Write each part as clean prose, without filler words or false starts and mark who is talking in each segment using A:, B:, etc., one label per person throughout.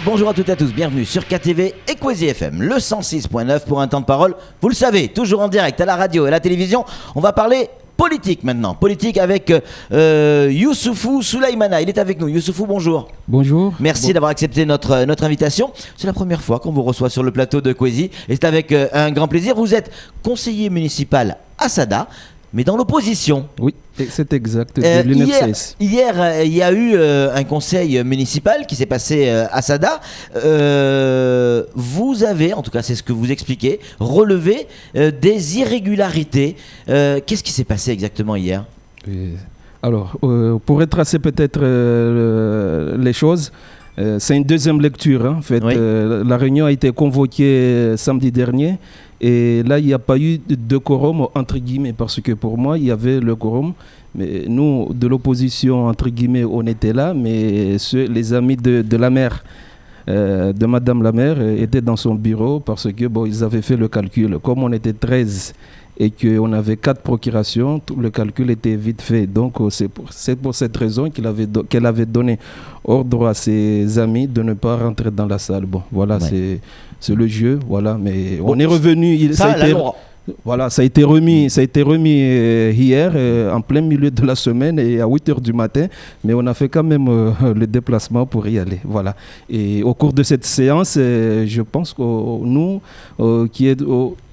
A: Bonjour à toutes et à tous, bienvenue sur KTV et Kwezi FM, le 106.9 pour un temps de parole. Vous le savez, toujours en direct à la radio et à la télévision. On va parler politique maintenant, politique avec Youssoufou Souleymana. Il est avec nous. Youssoufou, bonjour.
B: Bonjour.
A: Merci d'avoir accepté notre invitation. C'est la première fois qu'on vous reçoit sur le plateau de Kwezi et c'est avec un grand plaisir. Vous êtes conseiller municipal à Sada, mais dans l'opposition.
B: Oui, c'est exact. De l'UNFCS.
A: Hier, il y a eu un conseil municipal qui s'est passé à Sada. Vous avez, en tout cas c'est ce que vous expliquez, relevé des irrégularités. Qu'est-ce qui s'est passé exactement hier ?
B: Alors, pour retracer peut-être les choses, c'est une deuxième lecture. En fait. Oui. La réunion a été convoquée samedi dernier. Et là, il n'y a pas eu de quorum, entre guillemets, parce que pour moi, il y avait le quorum. Mais nous, de l'opposition, entre guillemets, on était là, mais les amis de la maire, de Madame la maire, étaient dans son bureau parce que ils avaient fait le calcul. Comme on était 13 et qu'on avait 4 procurations, tout le calcul était vite fait. Donc, c'est pour cette raison qu'elle avait donné ordre à ses amis de ne pas rentrer dans la salle. Bon, voilà, ouais. C'est le jeu, voilà, mais on est revenu. Ça a été remis hier, en plein milieu de la semaine et à 8h du matin, mais on a fait quand même le déplacement pour y aller, voilà. Et au cours de cette séance, je pense que nous, qui est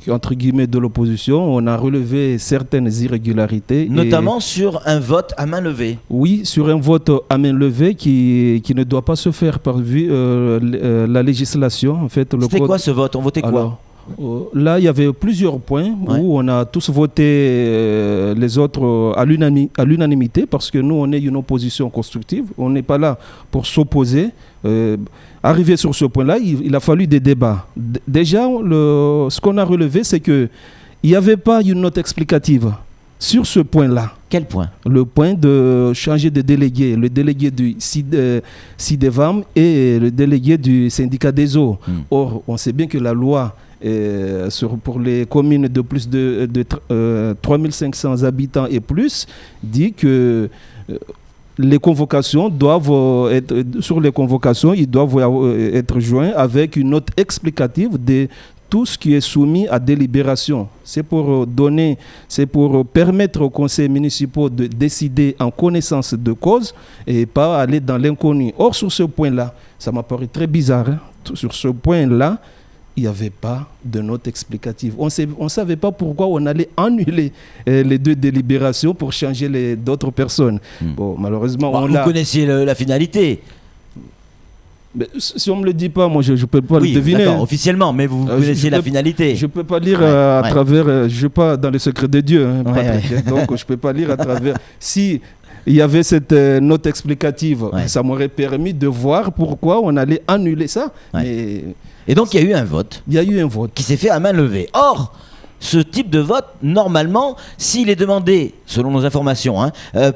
B: entre guillemets de l'opposition, on a relevé certaines irrégularités.
A: Notamment sur un vote à main levée.
B: Oui, sur un vote à main levée qui ne doit pas se faire par la législation. En fait,
A: c'était quoi ce vote ? On votait quoi ?
B: Alors, là, il y avait plusieurs points où on a tous voté les autres à l'unanimité parce que nous, on est une opposition constructive. On n'est pas là pour s'opposer. Arrivé sur ce point-là, il a fallu des débats. Déjà, ce qu'on a relevé, c'est qu'il n'y avait pas une note explicative sur ce point-là.
A: Quel point ?
B: Le point de changer de délégué, le délégué du CIDEVAM et le délégué du syndicat des eaux. Or, on sait bien que la loi pour les communes de plus de 3500 habitants et plus dit que les convocations doivent être joints avec une note explicative de tout ce qui est soumis à délibération. C'est pour permettre aux conseils municipaux de décider en connaissance de cause et pas aller dans l'inconnu. Or, sur ce point-là, ça m'a paru très bizarre. Sur ce point-là, il n'y avait pas de note explicative. On ne savait pas pourquoi on allait annuler les 2 délibérations pour changer d'autres personnes. Bon, malheureusement,
A: vous connaissiez la finalité.
B: Mais si on ne me le dit pas, moi je ne peux pas le deviner.
A: D'accord, officiellement, mais vous connaissiez la finalité.
B: Je ne peux pas lire à travers, je ne suis pas dans le secret de Dieu, Patrick, donc je ne peux pas lire à travers. Si il y avait cette note explicative, ça m'aurait permis de voir pourquoi on allait annuler ça. Mais
A: et donc il y a eu un vote.
B: Il y a eu un vote
A: qui s'est fait à main levée. Or, ce type de vote, normalement, s'il est demandé, selon nos informations,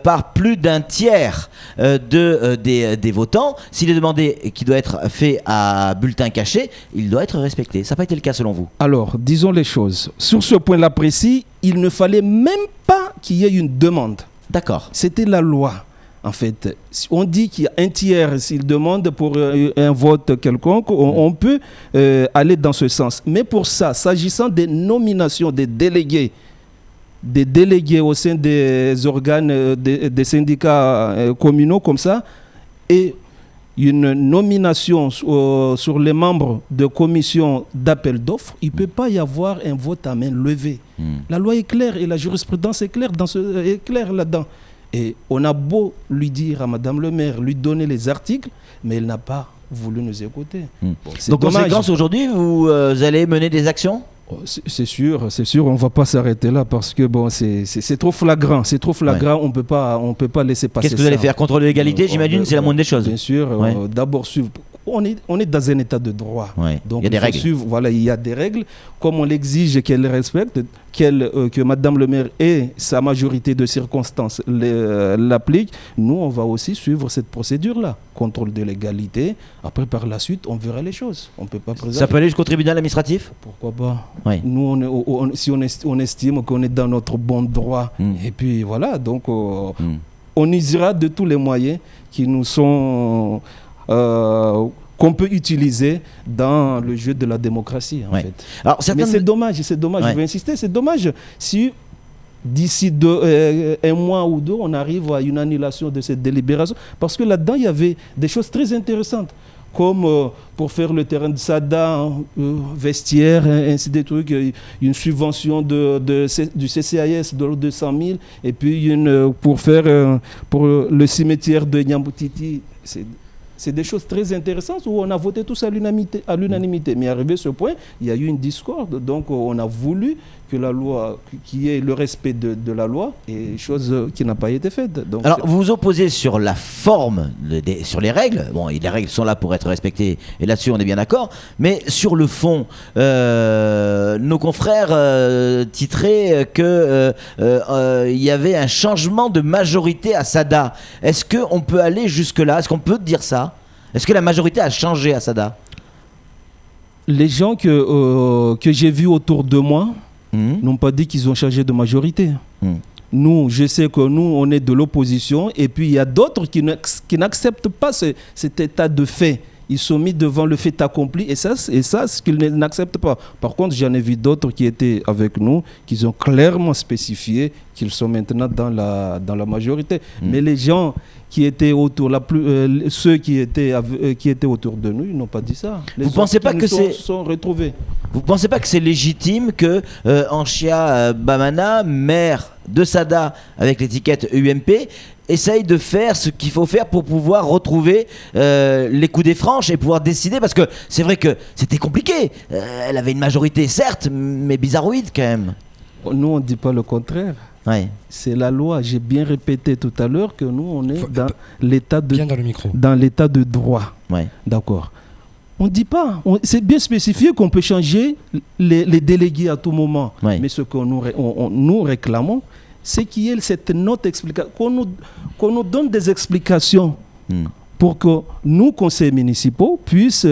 A: par plus d'un tiers des votants, s'il est demandé qu'il doit être fait à bulletin caché, il doit être respecté. Ça n'a pas été le cas selon vous ?
B: Alors, disons les choses. Sur ce point-là précis, il ne fallait même pas qu'il y ait une demande.
A: D'accord.
B: C'était la loi. En fait, on dit qu'il y a un tiers, s'il demande pour un vote quelconque, on peut aller dans ce sens. Mais pour ça, s'agissant des nominations des délégués au sein des organes, des syndicats communaux comme ça, et une nomination sur les membres de commissions d'appel d'offres, il ne peut pas y avoir un vote à main levée. La loi est claire et la jurisprudence est claire là-dedans. Et on a beau lui dire à Madame le maire, lui donner les articles, mais elle n'a pas voulu nous écouter.
A: Bon, donc, conséquence, aujourd'hui, vous allez mener des actions ?
B: C'est sûr, on ne va pas s'arrêter là parce que c'est trop flagrant. On peut pas laisser passer ça.
A: Qu'est-ce que vous allez faire ? Contre l'égalité, j'imagine, c'est la moindre des choses.
B: Bien sûr, d'abord suivre. On est dans un état de droit. Donc
A: il y a des règles.
B: Il y a des règles. Comme on l'exige qu'elle respecte, que Madame le maire et sa majorité de circonstances l'appliquent, nous, on va aussi suivre cette procédure-là. Contrôle de légalité. Après, par la suite, on verra les choses. On peut pas
A: Ça peut aller jusqu'au tribunal administratif ?
B: Pourquoi pas ? Nous, si on estime qu'on est dans notre bon droit, et puis voilà, donc on usera de tous les moyens qui nous sont qu'on peut utiliser dans le jeu de la démocratie, en fait.
A: Alors,
B: mais c'est dommage, je vais insister, c'est dommage si d'ici un mois ou deux, on arrive à une annulation de cette délibération, parce que là-dedans, il y avait des choses très intéressantes, comme pour faire le terrain de Sada, vestiaire, ainsi des trucs, une subvention du CCAS de 200 000, et puis pour le cimetière de Nyamboutiti. C'est des choses très intéressantes où on a voté tous à l'unanimité. Mais arrivé à ce point, il y a eu une discorde. Donc on a voulu que la loi, qu'il y ait le respect de la loi, et chose qui n'a pas été faite. Donc,
A: alors vous vous opposez sur la forme, sur les règles. Bon, les règles sont là pour être respectées, et là-dessus on est bien d'accord. Mais sur le fond, nos confrères titraient qu'il y avait un changement de majorité à Sada. Est-ce qu'on peut aller jusque-là? Est-ce qu'on peut dire ça? Est-ce que la majorité a changé à Sada?
B: Les gens que j'ai vus autour de moi n'ont pas dit qu'ils ont changé de majorité. Nous, je sais que nous, on est de l'opposition, et puis il y a d'autres qui n'acceptent pas cet état de fait. Ils sont mis devant le fait accompli, et ça ce qu'ils n'acceptent pas. Par contre, j'en ai vu d'autres qui étaient avec nous, qui ont clairement spécifié qu'ils sont maintenant dans la majorité. Mais les gens qui étaient autour, ceux qui étaient autour de nous, ils n'ont pas dit ça.
A: Vous pensez pas que
B: sont retrouvés.
A: Vous pensez pas que c'est légitime que Anchia Bamana, maire de Sada avec l'étiquette UMP, essaye de faire ce qu'il faut faire pour pouvoir retrouver les coups des franches et pouvoir décider, parce que c'est vrai que c'était compliqué. Elle avait une majorité, certes, mais bizarroïde quand même.
B: Nous, on ne dit pas le contraire.
A: Ouais.
B: C'est la loi. J'ai bien répété tout à l'heure que nous, on est dans l'état de droit.
A: Ouais.
B: D'accord. On ne dit pas. C'est bien spécifié qu'on peut changer les délégués à tout moment.
A: Ouais.
B: Mais ce que nous réclamons, c'est qu'il y ait cette note explication, qu'on nous donne des explications pour que nous, conseillers municipaux, puissent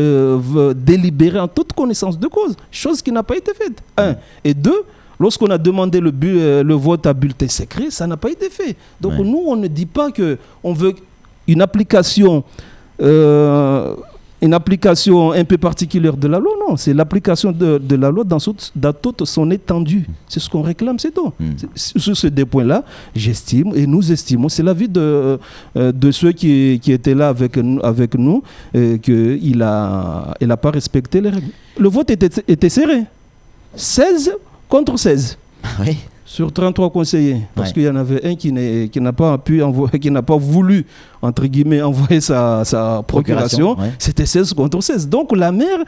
B: délibérer en toute connaissance de cause, chose qui n'a pas été faite. Un. Et deux, lorsqu'on a demandé le vote à bulletin secret, ça n'a pas été fait. Donc nous, on ne dit pas qu'on veut une application un peu particulière de la loi, non. C'est l'application de la loi dans toute son étendue. C'est ce qu'on réclame, c'est tout. Sur ces deux points-là, j'estime, et nous estimons, c'est l'avis de ceux qui étaient là avec nous, qu'il n'a pas respecté les règles. Le vote était serré. 16 contre 16.
A: Oui.
B: Sur 33 conseillers, parce qu'il y en avait un qui n'a pas voulu, entre guillemets, envoyer sa procuration. C'était 16 contre 16. Donc la maire,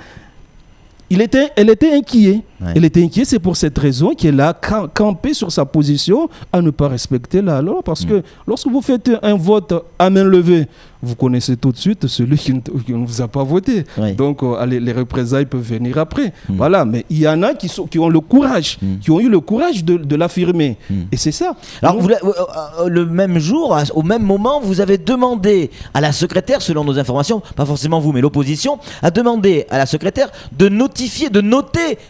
B: elle était inquiète. Elle était inquiète, c'est pour cette raison qu'elle a campé sur sa position à ne pas respecter la loi. Parce que lorsque vous faites un vote à main levée, vous connaissez tout de suite celui qui ne vous a pas voté. Donc les représailles peuvent venir après. Voilà, mais il y en a qui ont le courage, qui ont eu le courage de l'affirmer. Et c'est ça.
A: Alors, le même jour, au même moment, vous avez demandé à la secrétaire, selon nos informations, pas forcément vous, mais l'opposition, a demandé à la secrétaire de noter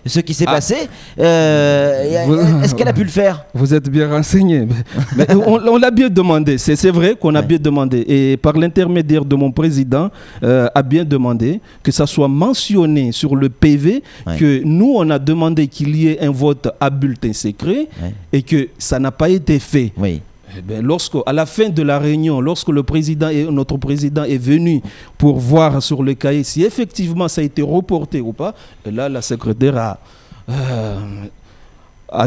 A: ce qui s'est passé. Est-ce qu'elle a pu le faire?
B: Vous êtes bien renseigné. Mais on l'a bien demandé. C'est vrai qu'on a bien demandé. Et par l'intermédiaire de mon président, a bien demandé que ça soit mentionné sur le PV que nous, on a demandé qu'il y ait un vote à bulletin secret et que ça n'a pas été fait.
A: Oui.
B: À la fin de la réunion, lorsque notre président est venu pour voir sur le cahier si effectivement ça a été reporté ou pas, et là la secrétaire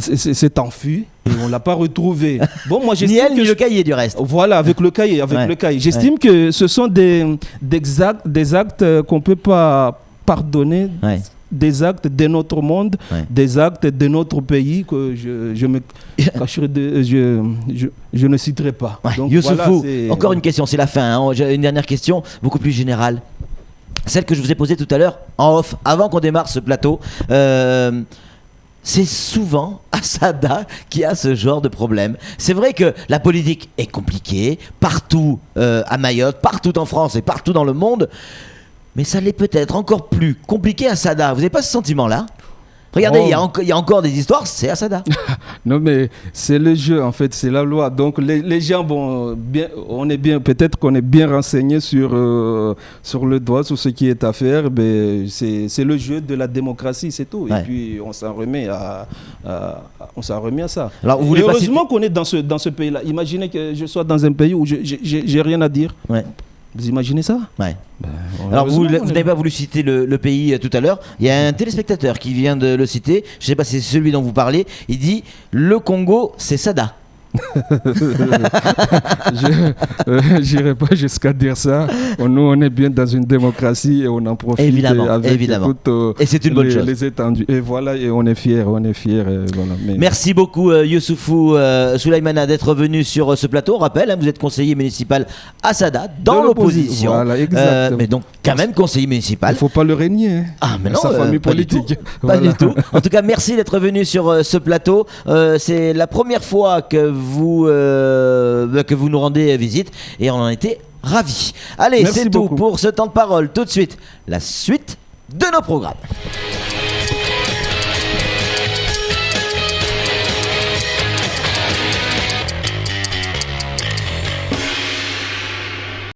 B: s'est enfuie et on l'a pas retrouvé. Bon, moi
A: ni elle ni le cahier du reste.
B: Voilà, avec le cahier, le cahier. J'estime que ce sont des actes qu'on peut pas pardonner. Des actes de notre monde, des actes de notre pays que je me cacherai je ne citerai pas.
A: Donc, Youssefou, encore une question, c'est la fin. J'ai une dernière question, beaucoup plus générale. Celle que je vous ai posée tout à l'heure, en off, avant qu'on démarre ce plateau. C'est souvent à Sada qui a ce genre de problème. C'est vrai que la politique est compliquée, partout à Mayotte, partout en France et partout dans le monde. Mais ça l'est peut-être encore plus compliqué à Sada. Vous n'avez pas ce sentiment-là? Regardez, il y a encore des histoires, c'est Assada.
B: Non, mais c'est le jeu, en fait, c'est la loi. Donc, les gens, peut-être qu'on est bien renseigné sur le droit, sur ce qui est à faire. Mais c'est le jeu de la démocratie, c'est tout.
A: Ouais.
B: Et puis, on s'en remet à ça.
A: Alors, vous voulez
B: heureusement qu'on est dans ce pays-là. Imaginez que je sois dans un pays où j'ai rien à dire.
A: Ouais.
B: Vous imaginez ça?
A: Ouais. Alors vous n'avez pas voulu citer le pays tout à l'heure. Il y a un téléspectateur qui vient de le citer. Je ne sais pas si c'est celui dont vous parlez. Il dit le Congo, c'est Sada.
B: J'irai pas jusqu'à dire ça. Nous, on est bien dans une démocratie et on en profite avec toutes
A: et c'est une bonne chose.
B: Les étendues. Et voilà, et on est fiers. Voilà.
A: Merci beaucoup Youssoufou Souleymana d'être venu sur ce plateau. On rappelle, vous êtes conseiller municipal à Sada, dans l'opposition.
B: Voilà, exactement.
A: Mais donc quand même conseiller municipal.
B: Il ne faut pas le régner.
A: Ah mais non,
B: sa famille politique.
A: Pas du tout. En tout cas, merci d'être venu sur ce plateau. C'est la première fois que vous nous rendez visite et on en était ravis. Allez, c'est tout pour ce temps de parole. Tout de suite, la suite de nos programmes.